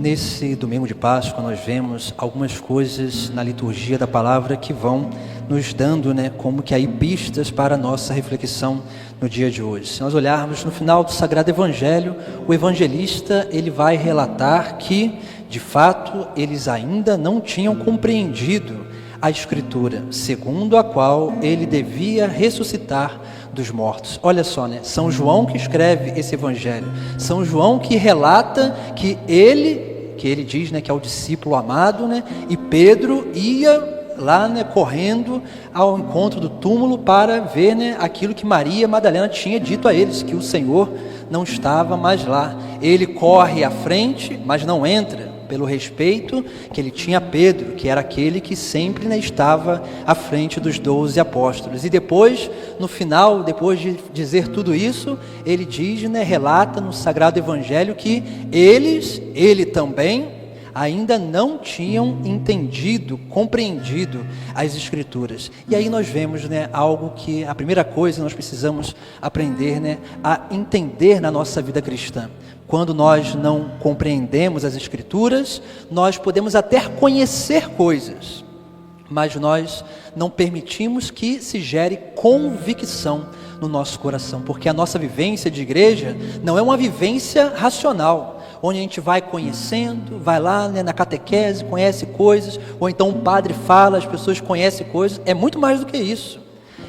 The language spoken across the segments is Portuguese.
Nesse domingo de Páscoa nós vemos algumas coisas na liturgia da palavra que vão nos dando, como que aí pistas para a nossa reflexão no dia de hoje. Se nós olharmos no final do Sagrado Evangelho, o evangelista ele vai relatar que, de fato, eles ainda não tinham compreendido a Escritura, segundo a qual ele devia ressuscitar dos mortos. Olha só, São João que escreve esse evangelho, São João que relata que ele diz, que é o discípulo amado, e Pedro ia lá, correndo ao encontro do túmulo para ver, aquilo que Maria Madalena tinha dito a eles, que o Senhor não estava mais lá. Ele corre à frente, mas não entra, pelo respeito que ele tinha a Pedro, que era aquele que sempre estava à frente dos 12 apóstolos. E depois, no final, depois de dizer tudo isso, ele diz, relata no Sagrado Evangelho que ele também, ainda não tinham entendido, compreendido as Escrituras. E aí nós vemos, algo que a primeira coisa nós precisamos aprender, a entender na nossa vida cristã. Quando nós não compreendemos as Escrituras, nós podemos até conhecer coisas, mas nós não permitimos que se gere convicção no nosso coração, porque a nossa vivência de igreja não é uma vivência racional, onde a gente vai conhecendo, vai lá na catequese, conhece coisas, ou então um padre fala, as pessoas conhecem coisas. É muito mais do que isso,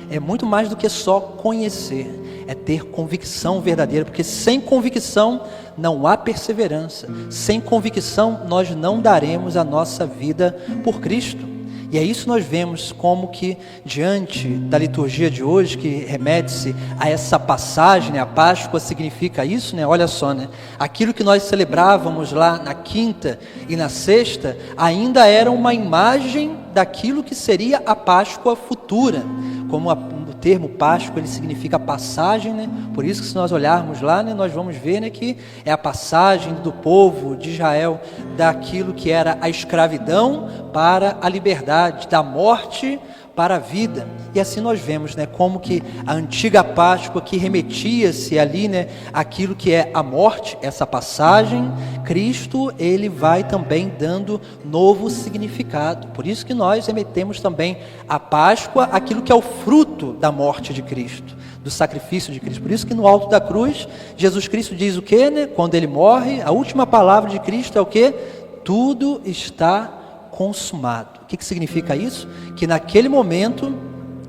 é muito mais do que só conhecer, é ter convicção verdadeira, porque sem convicção não há perseverança, sem convicção nós não daremos a nossa vida por Cristo. E é isso que nós vemos como que diante da liturgia de hoje, que remete-se a essa passagem, a Páscoa significa isso, olha só, aquilo que nós celebrávamos lá na quinta e na sexta, ainda era uma imagem daquilo que seria a Páscoa futura, como o termo Páscoa ele significa passagem, por isso que se nós olharmos lá, nós vamos ver, que é a passagem do povo de Israel daquilo que era a escravidão para a liberdade, da morte para a vida. E assim nós vemos, como que a antiga Páscoa que remetia-se ali, aquilo que é a morte, essa passagem, Cristo, ele vai também dando novo significado. Por isso que nós remetemos também a Páscoa, aquilo que é o fruto da morte de Cristo, do sacrifício de Cristo. Por isso que no alto da cruz, Jesus Cristo diz o quê, Quando ele morre, a última palavra de Cristo é o quê? Tudo está consumado. O que significa isso? Que naquele momento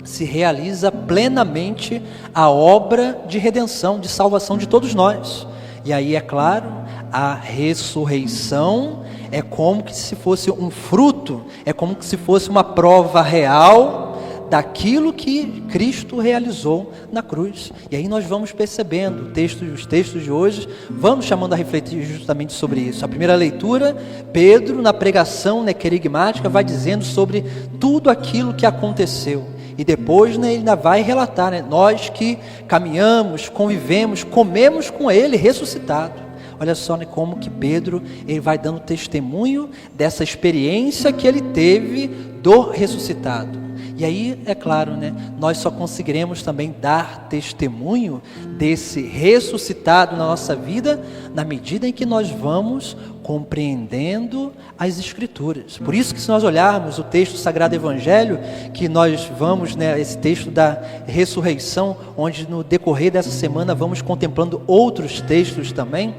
se realiza plenamente a obra de redenção, de salvação de todos nós. E aí, é claro, a ressurreição é como que se fosse um fruto, é como que se fosse uma prova real daquilo que Cristo realizou na cruz. E aí nós vamos percebendo os textos de hoje, vamos chamando a refletir justamente sobre isso. A primeira leitura, Pedro, na pregação querigmática, vai dizendo sobre tudo aquilo que aconteceu. E depois ele ainda vai relatar, nós que caminhamos, convivemos, comemos com ele ressuscitado. Olha só, como que Pedro ele vai dando testemunho dessa experiência que ele teve do ressuscitado. E aí, é claro, nós só conseguiremos também dar testemunho desse ressuscitado na nossa vida na medida em que nós vamos compreendendo as Escrituras. Por isso que se nós olharmos o texto do Sagrado Evangelho, que nós vamos, esse texto da ressurreição, onde no decorrer dessa semana vamos contemplando outros textos também,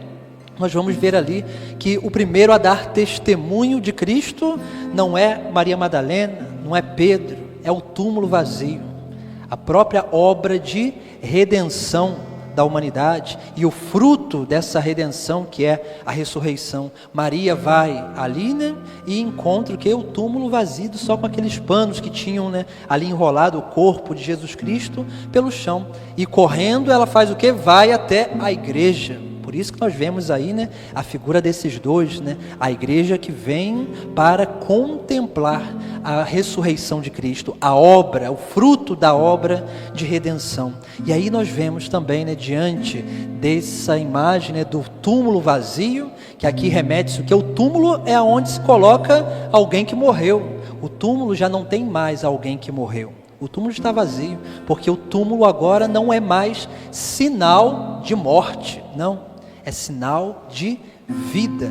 nós vamos ver ali que o primeiro a dar testemunho de Cristo não é Maria Madalena, não é Pedro, é o túmulo vazio, a própria obra de redenção da humanidade e o fruto dessa redenção que é a ressurreição. Maria vai ali, e encontra o túmulo vazio, só com aqueles panos que tinham, ali enrolado o corpo de Jesus Cristo pelo chão. E correndo ela faz o quê? Vai até a igreja. Por isso que nós vemos aí, a figura desses dois, a igreja que vem para contemplar a ressurreição de Cristo, a obra, o fruto da obra de redenção. E aí nós vemos também, diante dessa imagem, do túmulo vazio, que aqui remete-se o que o túmulo é onde se coloca alguém que morreu. O túmulo já não tem mais alguém que morreu. O túmulo está vazio, porque o túmulo agora não é mais sinal de morte, não. É sinal de vida,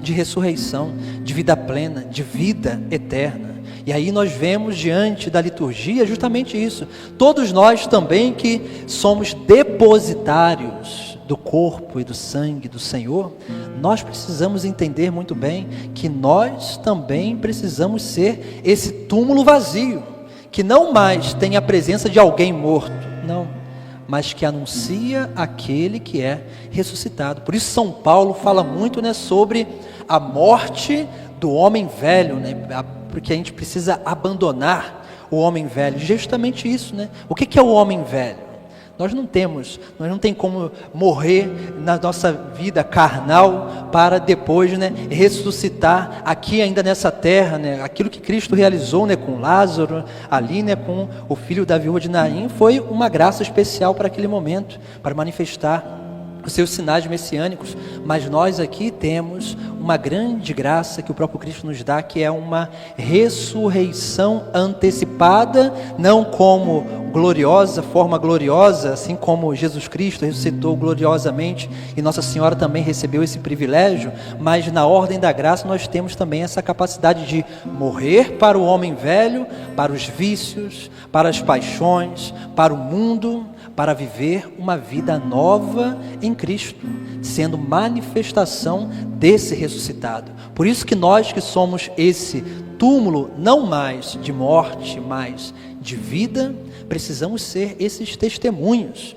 de ressurreição, de vida plena, de vida eterna. E aí nós vemos diante da liturgia justamente isso. Todos nós também que somos depositários do corpo e do sangue do Senhor, nós precisamos entender muito bem que nós também precisamos ser esse túmulo vazio, que não mais tem a presença de alguém morto, não, mas que anuncia aquele que é ressuscitado. Por isso São Paulo fala muito, sobre a morte do homem velho, porque a gente precisa abandonar o homem velho. Justamente isso, O que é o homem velho? Nós não tem como morrer na nossa vida carnal para depois, ressuscitar aqui ainda nessa terra, aquilo que Cristo realizou, com Lázaro ali, com o filho da viúva de Naim, foi uma graça especial para aquele momento, para manifestar os seus sinais messiânicos. Mas nós aqui temos uma grande graça que o próprio Cristo nos dá, que é uma ressurreição antecipada, não como forma gloriosa, assim como Jesus Cristo ressuscitou gloriosamente e Nossa Senhora também recebeu esse privilégio, mas na ordem da graça nós temos também essa capacidade de morrer para o homem velho, para os vícios, para as paixões, para o mundo, para viver uma vida nova em Cristo, sendo manifestação desse ressuscitado. Por isso que nós que somos esse túmulo, não mais de morte, mas de vida, precisamos ser esses testemunhos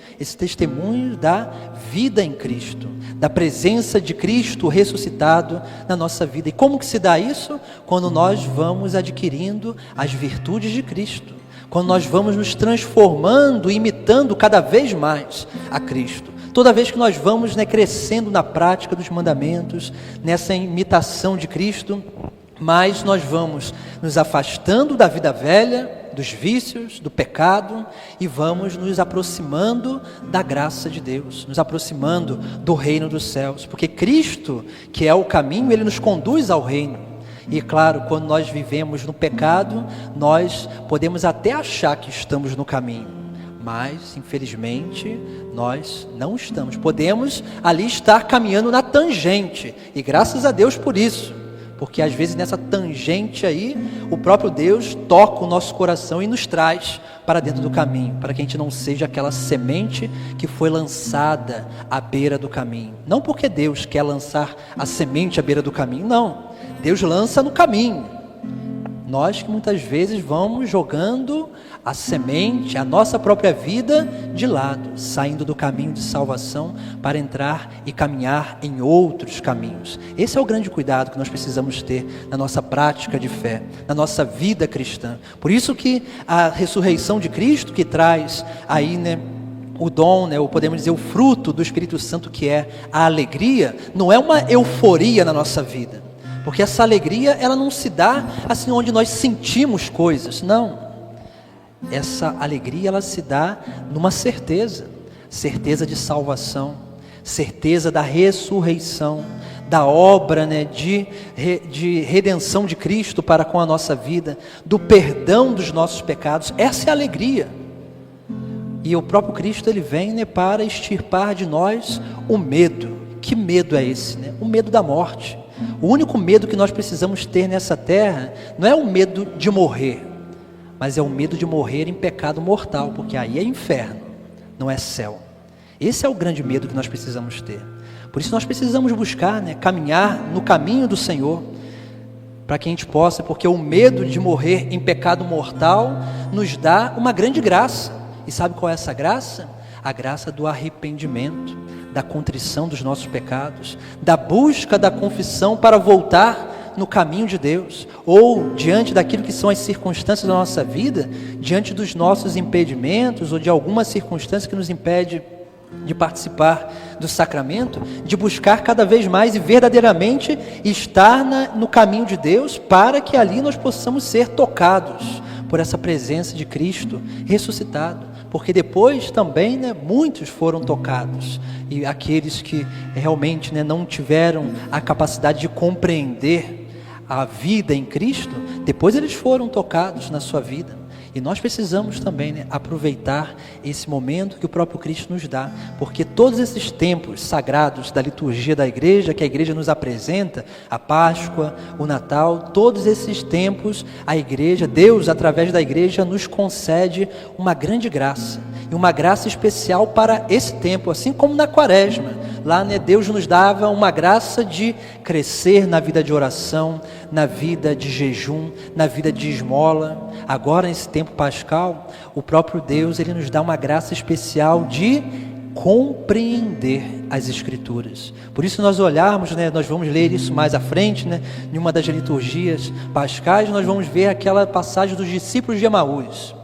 da vida em Cristo, da presença de Cristo ressuscitado na nossa vida. E como que se dá isso? Quando nós vamos adquirindo as virtudes de Cristo, quando nós vamos nos transformando, imitando cada vez mais a Cristo. Toda vez que nós vamos crescendo na prática dos mandamentos, nessa imitação de Cristo, mais nós vamos nos afastando da vida velha, dos vícios, do pecado, e vamos nos aproximando da graça de Deus, nos aproximando do reino dos céus, porque Cristo, que é o caminho, Ele nos conduz ao reino. E claro, quando nós vivemos no pecado, nós podemos até achar que estamos no caminho, mas infelizmente nós não estamos. Podemos ali estar caminhando na tangente, e graças a Deus por isso, porque às vezes nessa tangente aí, o próprio Deus toca o nosso coração e nos traz para dentro do caminho, para que a gente não seja aquela semente que foi lançada à beira do caminho. Não porque Deus quer lançar a semente à beira do caminho, não. Deus lança no caminho. Nós que muitas vezes vamos jogando a semente, a nossa própria vida de lado, saindo do caminho de salvação para entrar e caminhar em outros caminhos. Esse é o grande cuidado que nós precisamos ter na nossa prática de fé, na nossa vida cristã. Por isso que a ressurreição de Cristo, que traz aí, o dom, ou podemos dizer o fruto do Espírito Santo, que é a alegria, não é uma euforia na nossa vida. Porque essa alegria, ela não se dá assim onde nós sentimos coisas, não. Essa alegria, ela se dá numa certeza de salvação, certeza da ressurreição, da obra de redenção de Cristo para com a nossa vida, do perdão dos nossos pecados. Essa é a alegria. E o próprio Cristo, Ele vem para extirpar de nós o medo. Que medo é esse? O medo da morte. O único medo que nós precisamos ter nessa terra não é o medo de morrer, mas é o medo de morrer em pecado mortal, porque aí é inferno, não é céu. Esse é o grande medo que nós precisamos ter. Por isso nós precisamos buscar, caminhar no caminho do Senhor, para que a gente possa, porque o medo de morrer em pecado mortal nos dá uma grande graça. E sabe qual é essa graça? A graça do arrependimento, da contrição dos nossos pecados, da busca da confissão para voltar no caminho de Deus, ou diante daquilo que são as circunstâncias da nossa vida, diante dos nossos impedimentos, ou de alguma circunstância que nos impede de participar do sacramento, de buscar cada vez mais e verdadeiramente estar no caminho de Deus, para que ali nós possamos ser tocados por essa presença de Cristo ressuscitado. Porque depois também, muitos foram tocados, e aqueles que realmente não tiveram a capacidade de compreender a vida em Cristo, depois eles foram tocados na sua vida. E nós precisamos também, né, aproveitar esse momento que o próprio Cristo nos dá, porque todos esses tempos sagrados da liturgia da igreja, que a igreja nos apresenta, a Páscoa, o Natal, todos esses tempos a igreja, Deus através da igreja nos concede uma grande graça, e uma graça especial para esse tempo, assim como na Quaresma. Lá, né, Deus nos dava uma graça de crescer na vida de oração, na vida de jejum, na vida de esmola. Agora, nesse tempo pascal, o próprio Deus, Ele nos dá uma graça especial de compreender as Escrituras. Por isso nós olharmos, né, nós vamos ler isso mais à frente, né, em uma das liturgias pascais, nós vamos ver aquela passagem dos discípulos de Emaús.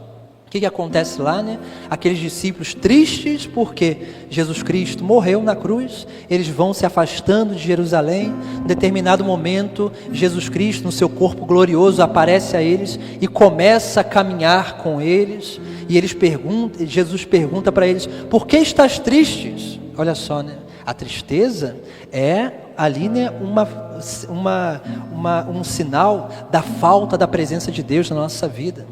O que acontece lá, né? Aqueles discípulos tristes porque Jesus Cristo morreu na cruz, eles vão se afastando de Jerusalém. Em determinado momento, Jesus Cristo, no seu corpo glorioso, aparece a eles e começa a caminhar com eles. E eles perguntam, Jesus pergunta para eles: por que estás tristes? Olha só, né? A tristeza é ali, né, um sinal da falta da presença de Deus na nossa vida.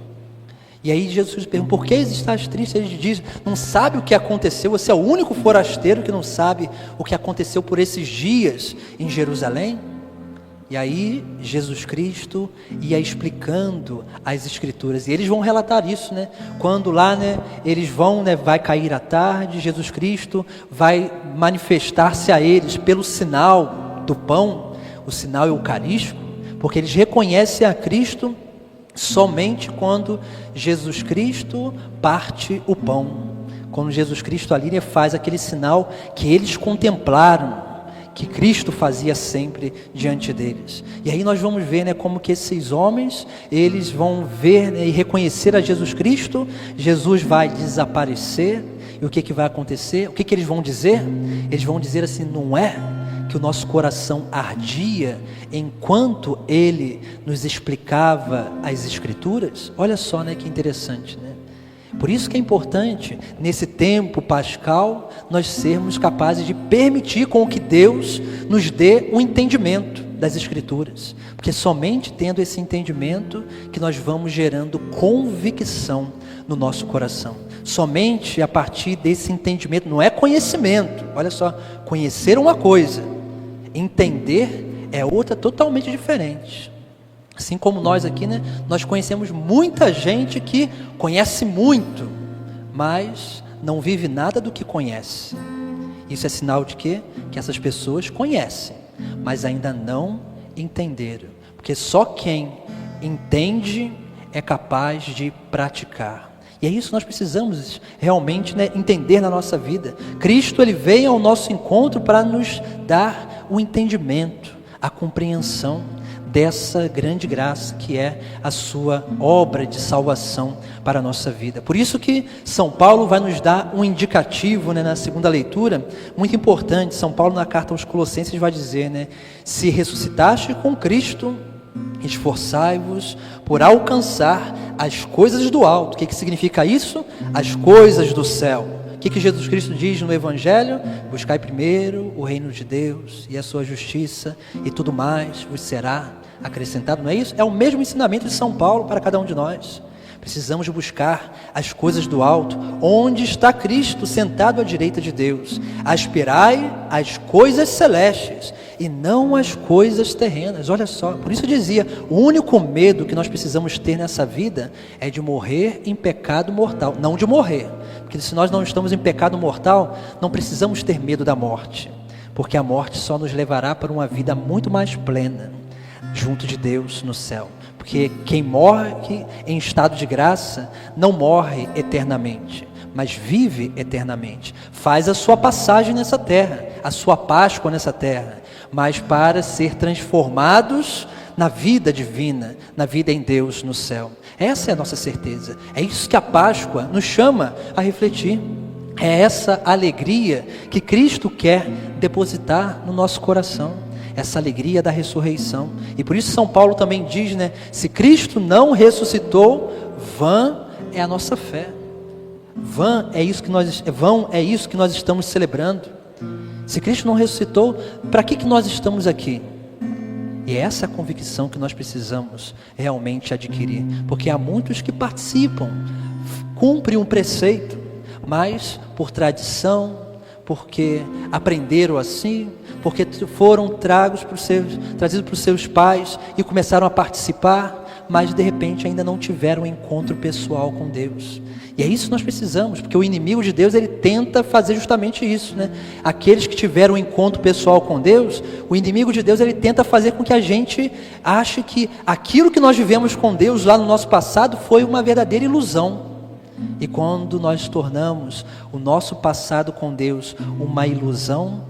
E aí Jesus pergunta: por que estás triste? Ele diz: não sabe o que aconteceu? Você é o único forasteiro que não sabe o que aconteceu por esses dias em Jerusalém? E aí Jesus Cristo ia explicando as Escrituras, e eles vão relatar isso, né? Quando lá, né, eles vão, né, vai cair a tarde, Jesus Cristo vai manifestar-se a eles pelo sinal do pão, o sinal eucarístico, porque eles reconhecem a Cristo somente quando Jesus Cristo parte o pão, quando Jesus Cristo ali, né, faz aquele sinal que eles contemplaram, que Cristo fazia sempre diante deles. E aí nós vamos ver, né, como que esses homens, eles vão ver, né, e reconhecer a Jesus Cristo. Jesus vai desaparecer, e o que vai acontecer? O que eles vão dizer? Eles vão dizer assim: não é que o nosso coração ardia enquanto Ele nos explicava as Escrituras? Olha só, né, que interessante, né? Por isso que é importante, nesse tempo pascal, nós sermos capazes de permitir com que Deus nos dê um entendimento das Escrituras, porque somente tendo esse entendimento que nós vamos gerando convicção no nosso coração. Somente a partir desse entendimento, não é conhecimento, olha só, conhecer uma coisa, entender é outra totalmente diferente. Assim como nós aqui, né, nós conhecemos muita gente que conhece muito, mas não vive nada do que conhece. Isso é sinal de quê? Que essas pessoas conhecem, mas ainda não entenderam. Porque só quem entende é capaz de praticar. E é isso que nós precisamos realmente, né, entender na nossa vida. Cristo, Ele veio ao nosso encontro para nos dar o entendimento, a compreensão dessa grande graça que é a sua obra de salvação para a nossa vida. Por isso que São Paulo vai nos dar um indicativo, né, na segunda leitura, muito importante. São Paulo, na carta aos Colossenses, vai dizer, né: se ressuscitaste com Cristo, esforçai-vos por alcançar as coisas do alto. O que significa isso? As coisas do céu. O que Jesus Cristo diz no Evangelho? Buscai primeiro o reino de Deus e a sua justiça, e tudo mais vos será acrescentado. Não é isso? É o mesmo ensinamento de São Paulo para cada um de nós. Precisamos buscar as coisas do alto, onde está Cristo sentado à direita de Deus. Aspirai as coisas celestes e não as coisas terrenas. Olha só, por isso eu dizia, o único medo que nós precisamos ter nessa vida é de morrer em pecado mortal, não de morrer. Porque se nós não estamos em pecado mortal, não precisamos ter medo da morte, porque a morte só nos levará para uma vida muito mais plena, junto de Deus no céu. Porque quem morre em estado de graça não morre eternamente, mas vive eternamente. Faz a sua passagem nessa terra, a sua Páscoa nessa terra, mas para ser transformados na vida divina, na vida em Deus no céu. Essa é a nossa certeza. É isso que a Páscoa nos chama a refletir. É essa alegria que Cristo quer depositar no nosso coração. Essa alegria da ressurreição. E por isso São Paulo também diz, né: se Cristo não ressuscitou, vã é a nossa fé. Vão é isso que nós estamos celebrando. Se Cristo não ressuscitou, para que nós estamos aqui? E é essa convicção que nós precisamos realmente adquirir, porque há muitos que participam, cumprem um preceito, mas por tradição, porque aprenderam assim, porque foram trazidos para os seus pais e começaram a participar, mas de repente ainda não tiveram um encontro pessoal com Deus. E é isso que nós precisamos, porque o inimigo de Deus, ele tenta fazer justamente isso, né? Aqueles que tiveram um encontro pessoal com Deus, o inimigo de Deus, ele tenta fazer com que a gente ache que aquilo que nós vivemos com Deus lá no nosso passado foi uma verdadeira ilusão. E quando nós tornamos o nosso passado com Deus uma ilusão,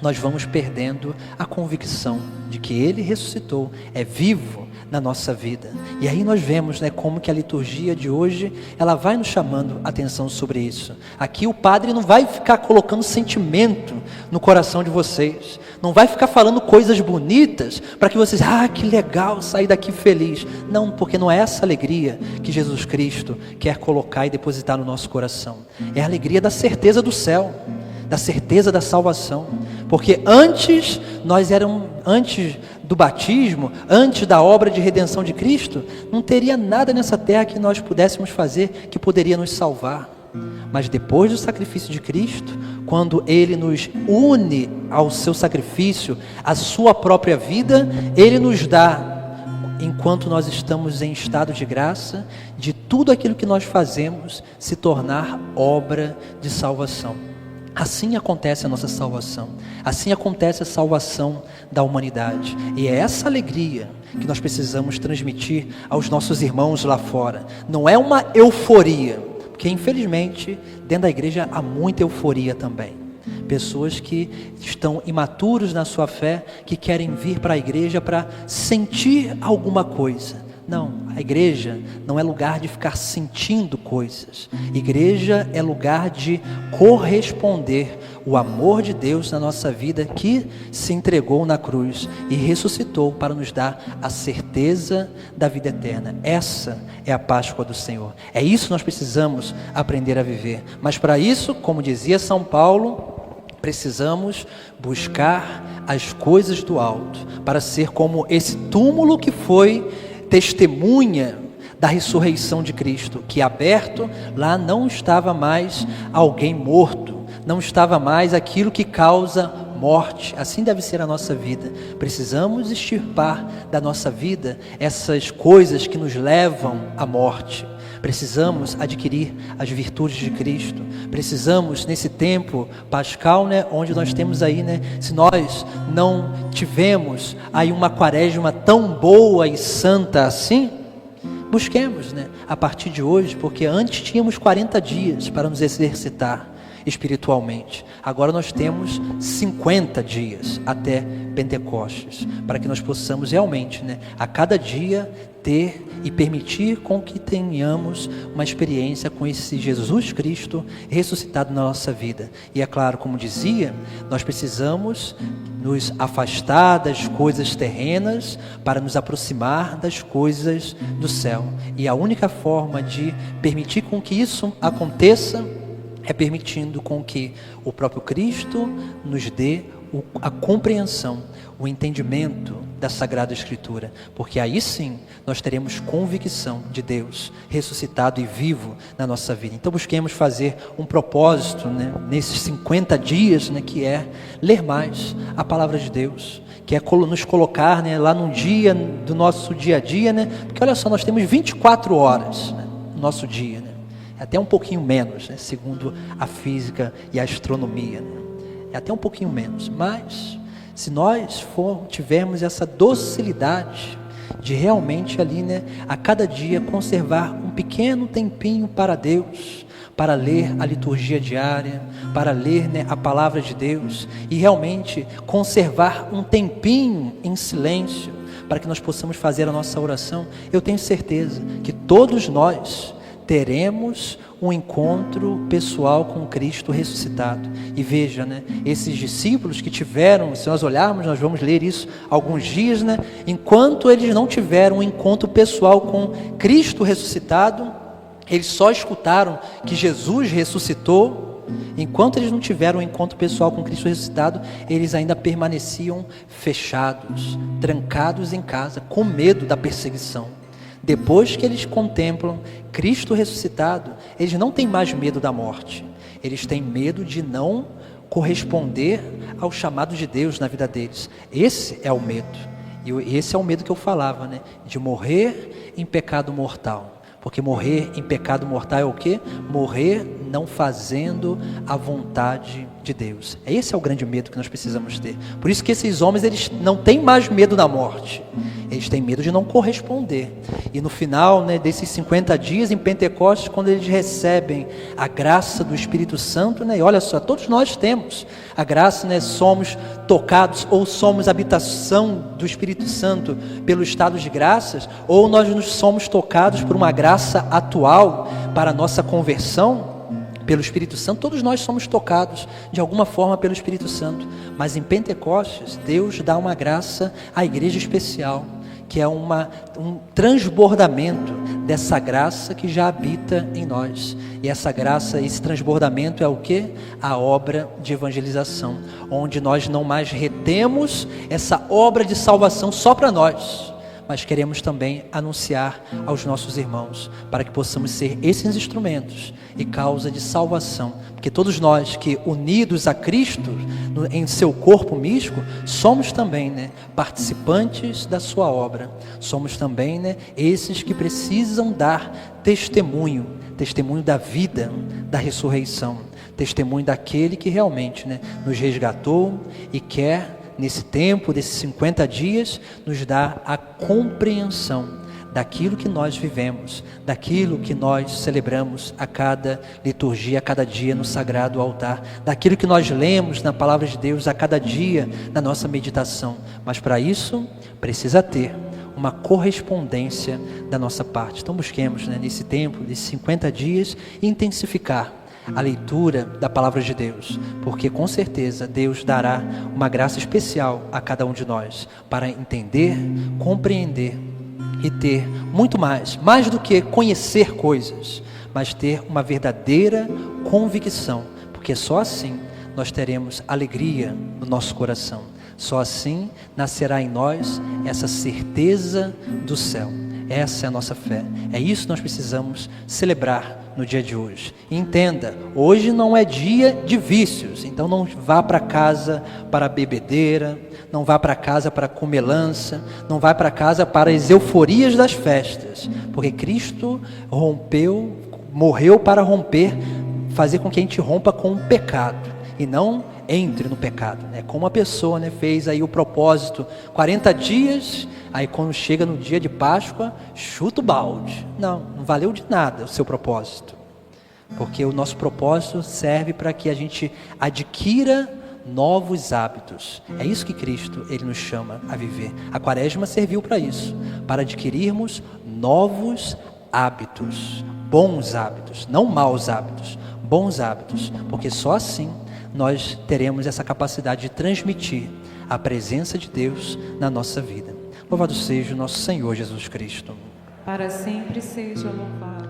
nós vamos perdendo a convicção de que Ele ressuscitou, é vivo na nossa vida. E aí nós vemos, né, como que a liturgia de hoje, ela vai nos chamando atenção sobre isso. Aqui o padre não vai ficar colocando sentimento no coração de vocês, não vai ficar falando coisas bonitas para que vocês, que legal, sair daqui feliz. Não, porque não é essa alegria que Jesus Cristo quer colocar e depositar no nosso coração. É a alegria da certeza do céu, da certeza da salvação. Porque antes do batismo, antes da obra de redenção de Cristo, não teria nada nessa terra que nós pudéssemos fazer que poderia nos salvar. Mas depois do sacrifício de Cristo, quando Ele nos une ao seu sacrifício, à sua própria vida, Ele nos dá, enquanto nós estamos em estado de graça, de tudo aquilo que nós fazemos se tornar obra de salvação. Assim acontece a nossa salvação, assim acontece a salvação da humanidade. E é essa alegria que nós precisamos transmitir aos nossos irmãos lá fora. Não é uma euforia, porque infelizmente dentro da igreja há muita euforia também. Pessoas que estão imaturos na sua fé, que querem vir para a igreja para sentir alguma coisa. Não, a igreja não é lugar de ficar sentindo coisas. Igreja é lugar de corresponder o amor de Deus na nossa vida, que se entregou na cruz e ressuscitou para nos dar a certeza da vida eterna. Essa é a Páscoa do Senhor. É isso que nós precisamos aprender a viver. Mas para isso, como dizia São Paulo, precisamos buscar as coisas do alto, para ser como esse túmulo que foi testemunha da ressurreição de Cristo, que aberto, lá não estava mais alguém morto, não estava mais aquilo que causa morte. Assim deve ser a nossa vida. Precisamos extirpar da nossa vida essas coisas que nos levam à morte. Precisamos adquirir as virtudes de Cristo. Precisamos, nesse tempo pascal, né, onde nós temos aí, né, se nós não tivemos aí uma quaresma tão boa e santa assim, busquemos, né, a partir de hoje, porque antes tínhamos 40 dias para nos exercitar espiritualmente. Agora nós temos 50 dias até Pentecostes, para que nós possamos realmente, né, a cada dia ter e permitir com que tenhamos uma experiência com esse Jesus Cristo ressuscitado na nossa vida. E é claro, como dizia, nós precisamos nos afastar das coisas terrenas para nos aproximar das coisas do céu. E a única forma de permitir com que isso aconteça é permitindo com que o próprio Cristo nos dê a compreensão, o entendimento da Sagrada Escritura, porque aí sim nós teremos convicção de Deus ressuscitado e vivo na nossa vida. Então busquemos fazer um propósito, né, nesses 50 dias, né, que é ler mais a Palavra de Deus, que é nos colocar, né, lá num dia do nosso dia a dia, né, porque olha só, nós temos 24 horas, né, no nosso dia, né, até um pouquinho menos, né, segundo a física e a astronomia, né, é até um pouquinho menos, mas se nós tivermos essa docilidade de realmente ali, né, a cada dia conservar um pequeno tempinho para Deus, para ler a liturgia diária, para ler, né, a palavra de Deus, e realmente conservar um tempinho em silêncio, para que nós possamos fazer a nossa oração, eu tenho certeza que todos nós teremos um encontro pessoal com Cristo ressuscitado. E veja, né, esses discípulos que tiveram, se nós olharmos, nós vamos ler isso alguns dias, né, enquanto eles não tiveram um encontro pessoal com Cristo ressuscitado, eles só escutaram que Jesus ressuscitou, Enquanto eles não tiveram um encontro pessoal com Cristo ressuscitado, eles ainda permaneciam fechados, trancados em casa, com medo da perseguição. Depois que eles contemplam Cristo ressuscitado, eles não têm mais medo da morte. Eles têm medo de não corresponder ao chamado de Deus na vida deles. Esse é o medo. E esse é o medo que eu falava, né? De morrer em pecado mortal. Porque morrer em pecado mortal é o quê? Morrer não fazendo a vontade de Deus. Esse é o grande medo que nós precisamos ter. Por isso que esses homens, eles não têm mais medo da morte. Eles têm medo de não corresponder. E no final, né, desses 50 dias em Pentecostes, quando eles recebem a graça do Espírito Santo, né, e olha só, todos nós temos a graça, né, somos tocados ou somos habitação do Espírito Santo pelo estado de graças, ou nós nos somos tocados por uma graça atual para a nossa conversão pelo Espírito Santo. Todos nós somos tocados de alguma forma pelo Espírito Santo, mas em Pentecostes Deus dá uma graça à igreja especial, que é um transbordamento dessa graça que já habita em nós. E essa graça, esse transbordamento é o quê? A obra de evangelização, onde nós não mais retemos essa obra de salvação só para nós, mas queremos também anunciar aos nossos irmãos, para que possamos ser esses instrumentos e causa de salvação, porque todos nós que unidos a Cristo em seu corpo místico, somos também, né, participantes da sua obra, somos também, né, esses que precisam dar testemunho da vida, da ressurreição, testemunho daquele que realmente, né, nos resgatou e quer, nesse tempo, desses 50 dias, nos dá a compreensão daquilo que nós vivemos, daquilo que nós celebramos a cada liturgia, a cada dia no sagrado altar, daquilo que nós lemos na palavra de Deus a cada dia na nossa meditação. Mas para isso, precisa ter uma correspondência da nossa parte. Então busquemos, né, nesse tempo, desses 50 dias, intensificar a leitura da palavra de Deus, porque com certeza Deus dará uma graça especial a cada um de nós, para entender, compreender e ter muito mais do que conhecer coisas, mas ter uma verdadeira convicção, porque só assim nós teremos alegria no nosso coração, só assim nascerá em nós essa certeza do céu. Essa é a nossa fé, é isso que nós precisamos celebrar no dia de hoje. E entenda, hoje não é dia de vícios, então não vá para casa para bebedeira, não vá para casa para comelança, não vá para casa para as euforias das festas, porque Cristo morreu para romper, fazer com que a gente rompa com o pecado, e não entre no pecado. É como a pessoa, né, fez aí o propósito, 40 dias, aí quando chega no dia de Páscoa, chuta o balde. Não valeu de nada o seu propósito, porque o nosso propósito serve para que a gente adquira novos hábitos. É isso que Cristo, ele nos chama a viver. A quaresma serviu para isso, para adquirirmos novos hábitos, bons hábitos, não maus hábitos, bons hábitos, porque só assim nós teremos essa capacidade de transmitir a presença de Deus na nossa vida. Louvado seja o nosso Senhor Jesus Cristo. Para sempre seja louvado.